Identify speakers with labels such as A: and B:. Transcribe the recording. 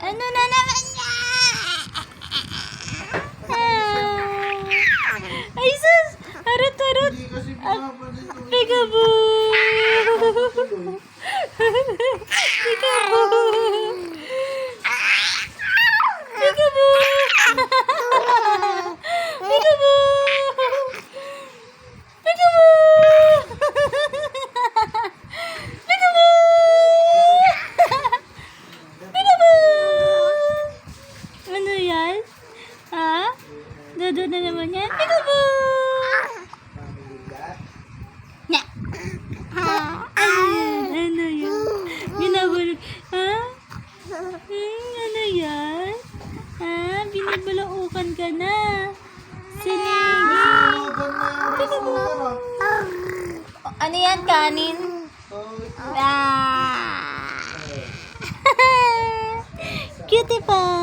A: Ano na naman yan? Ay, sus! Harot!
B: Hindi kasi pinapansin ko.
A: Peekaboo! Peekaboo! Peekaboo! Peekaboo! Ano yan? Ha? Dodo na naman yan? Peekaboo! Nya! Ano yan? Binabulog. Ha? Ano yan? Ha? Binibalaukan ka na. Sinigi. Ano yan? Kanin? Ah! Cutie pie!